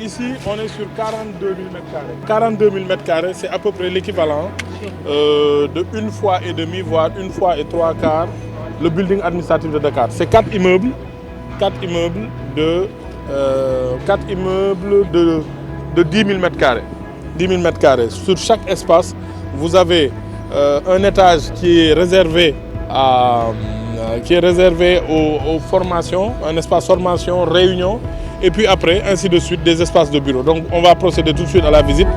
ici, on est sur 42 000 m². 42 000 m², c'est à peu près l'équivalent de une fois et demi, voire une fois et trois quarts, le building administratif de Dakar. C'est 4 immeubles de 10 000 m². 10 000 m². Sur chaque espace, vous avez un étage qui est réservé aux formations, un espace formation, réunion, et puis après, ainsi de suite, des espaces de bureau. Donc on va procéder tout de suite à la visite.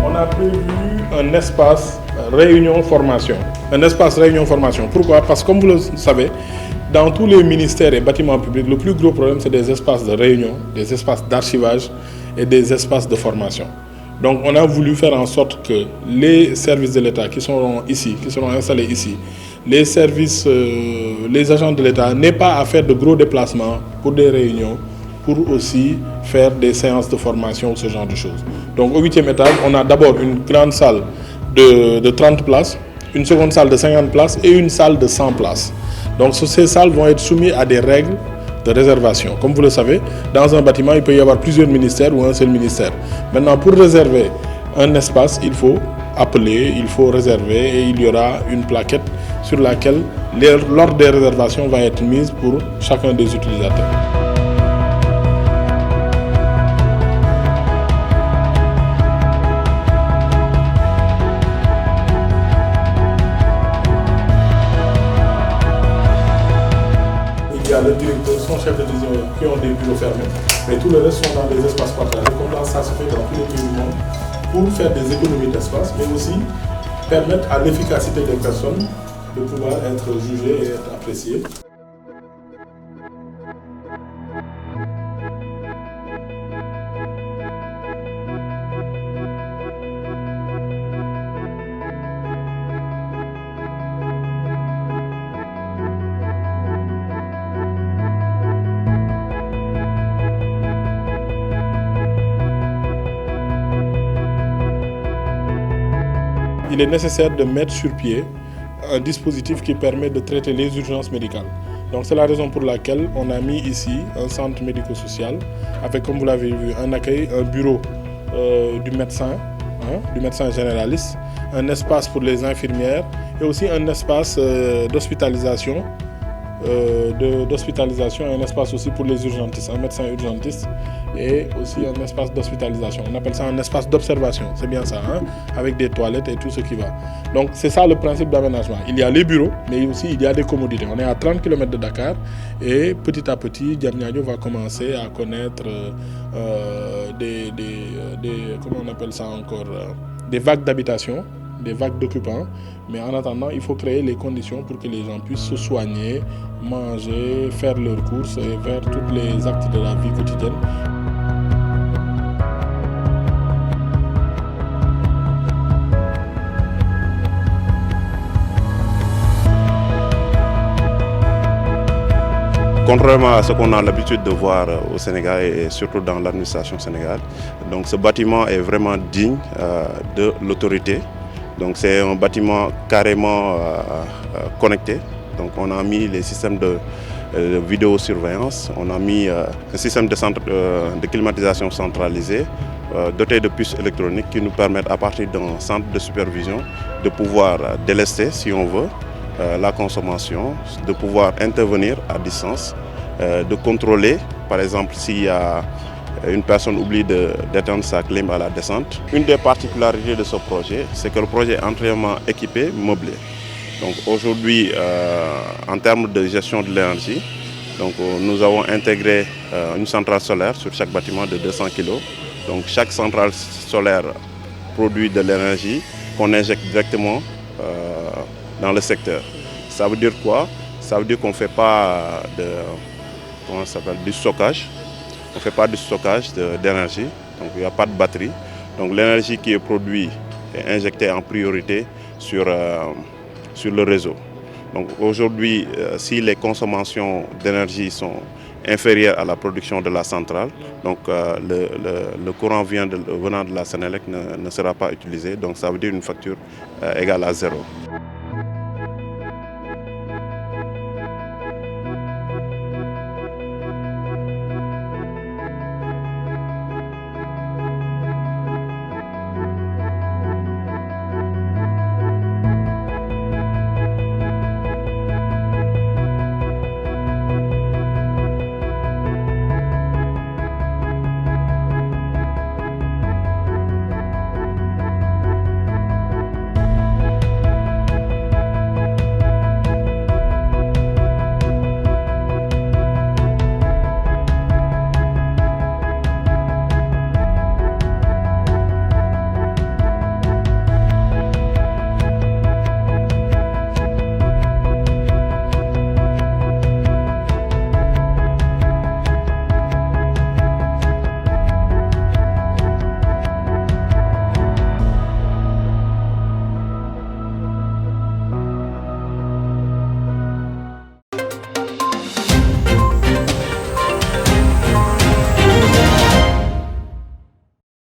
On a prévu un espace réunion-formation. Un espace réunion-formation. Pourquoi? Parce que comme vous le savez, dans tous les ministères et bâtiments publics, le plus gros problème, c'est des espaces de réunion, des espaces d'archivage et des espaces de formation. Donc on a voulu faire en sorte que les services de l'État qui seront ici, qui seront installés ici, les agents de l'État n'aient pas à faire de gros déplacements pour des réunions, pour aussi faire des séances de formation ou ce genre de choses. Donc au 8e étage, on a d'abord une grande salle de 30 places, une seconde salle de 50 places et une salle de 100 places. Donc ces salles vont être soumises à des règles de réservation. Comme vous le savez, dans un bâtiment, il peut y avoir plusieurs ministères ou un seul ministère. Maintenant, pour réserver un espace, il faut appeler, il faut réserver et il y aura une plaquette sur laquelle l'ordre des réservations va être mise pour chacun des utilisateurs. Il y a le directeur, son chef de division qui ont des bureaux fermés, mais tout le reste sont dans des espaces partagés. Comme ça se fait dans tous les pays du monde pour faire des économies d'espace, mais aussi permettre à l'efficacité des personnes de pouvoir être jugées et être appréciées. Il est nécessaire de mettre sur pied un dispositif qui permet de traiter les urgences médicales. Donc c'est la raison pour laquelle on a mis ici un centre médico-social avec, comme vous l'avez vu, un accueil, un bureau du médecin généraliste, un espace pour les infirmières et aussi un espace d'hospitalisation, un espace aussi pour les urgentistes, un médecin urgentiste et aussi un espace d'hospitalisation. On appelle ça un espace d'observation, c'est bien ça, hein? Avec des toilettes et tout ce qui va. Donc c'est ça le principe d'aménagement. Il y a les bureaux, mais aussi il y a des commodités. On est à 30 km de Dakar et petit à petit, Diamniadio va commencer à connaître comment on appelle ça encore, des vagues d'habitation, des vagues d'occupants, mais en attendant, il faut créer les conditions pour que les gens puissent se soigner, manger, faire leurs courses et faire tous les actes de la vie quotidienne. Contrairement à ce qu'on a l'habitude de voir au Sénégal et surtout dans l'administration sénégalaise, donc ce bâtiment est vraiment digne de l'autorité. Donc c'est un bâtiment carrément connecté. Donc on a mis les systèmes de vidéosurveillance, on a mis un système de climatisation centralisé doté de puces électroniques qui nous permettent à partir d'un centre de supervision de pouvoir délester si on veut la consommation, de pouvoir intervenir à distance, de contrôler par exemple s'il y a une personne oublie d'éteindre sa clim à la descente. Une des particularités de ce projet, c'est que le projet est entièrement équipé, meublé. Donc aujourd'hui, en termes de gestion de l'énergie, nous avons intégré une centrale solaire sur chaque bâtiment de 200 kg. Donc chaque centrale solaire produit de l'énergie qu'on injecte directement dans le secteur. Ça veut dire quoi? Ça veut dire qu'on ne fait pas du stockage. On ne fait pas de stockage d'énergie, donc il n'y a pas de batterie. Donc l'énergie qui est produite est injectée en priorité sur le réseau. Donc aujourd'hui, si les consommations d'énergie sont inférieures à la production de la centrale, donc le courant venant de la Sénélec ne sera pas utilisé. Donc ça veut dire une facture égale à 0.